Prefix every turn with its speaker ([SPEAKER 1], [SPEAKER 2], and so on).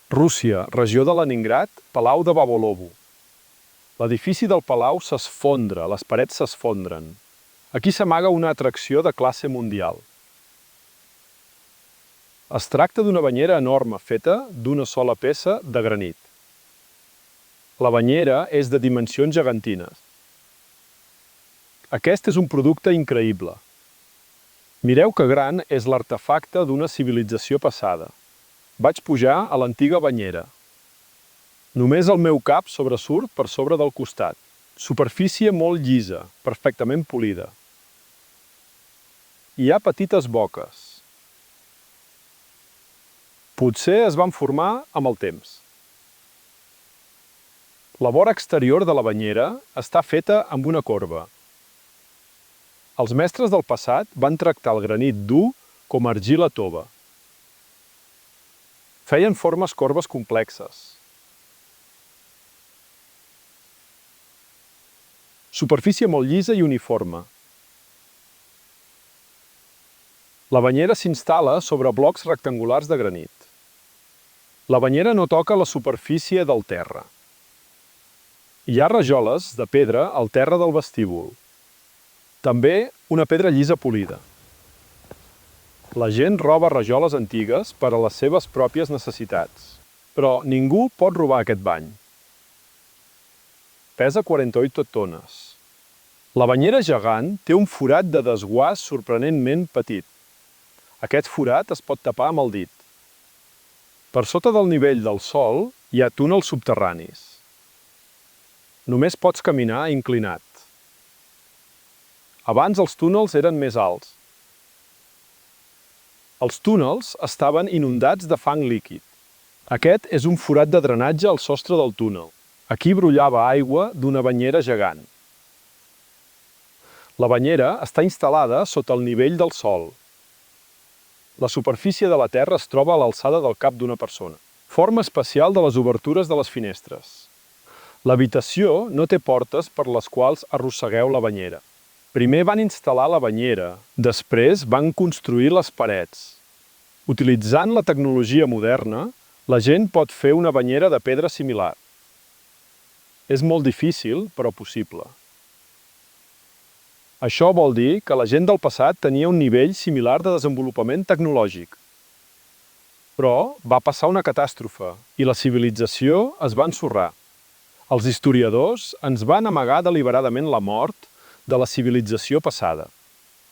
[SPEAKER 1] Rússia, regió de Leningrad, Palau de Babolovo. L'edifici del palau s'esfondra, les parets s'esfondren. Aquí s'amaga una atracció de classe mundial. Es tracta d'una banyera enorme feta d'una sola peça de granit. La banyera és de dimensions gegantines. Aquest és un producte increïble. Mireu que gran és l'artefacte d'una civilització passada. Vaig pujar a l'antiga banyera. Només el meu cap sobresurt per sobre del costat. Superfície molt llisa, perfectament polida. Hi ha petites boques. Potser es van formar amb el temps. La vora exterior de la banyera està feta amb una corba. Els mestres del passat van tractar el granit dur com argila tova. Feien formes corbes complexes. Superfície molt llisa i uniforme. La banyera s'instal·la sobre blocs rectangulars de granit. La banyera no toca la superfície del terra. Hi ha rajoles de pedra al terra del vestíbul. També una pedra llisa polida. La gent roba rajoles antigues per a les seves pròpies necessitats, però ningú pot robar aquest bany. Pesa 48 tones. La banyera gegant té un forat de desguàs sorprenentment petit. Aquest forat es pot tapar amb el dit. Per sota del nivell del sòl hi ha túnels subterranis. Només pots caminar inclinat. Abans els túnels eren més alts. Els túnels estaven inundats de fang líquid. Aquest és un forat de drenatge al sostre del túnel. Aquí brollava aigua d'una banyera gegant. La banyera està instal·lada sota el nivell del sòl. La superfície de la terra es troba a l'alçada del cap d'una persona. Forma especial de les obertures de les finestres. L'habitació no té portes per les quals arrossegueu la banyera. Primer van instal·lar la banyera, després van construir les parets. Utilitzant la tecnologia moderna, la gent pot fer una banyera de pedra similar. És molt difícil, però possible. Això vol dir que la gent del passat tenia un nivell similar de desenvolupament tecnològic. Però va passar una catàstrofe i la civilització es va ensorrar. Els historiadors ens van amagar deliberadament la mort de la civilització passada.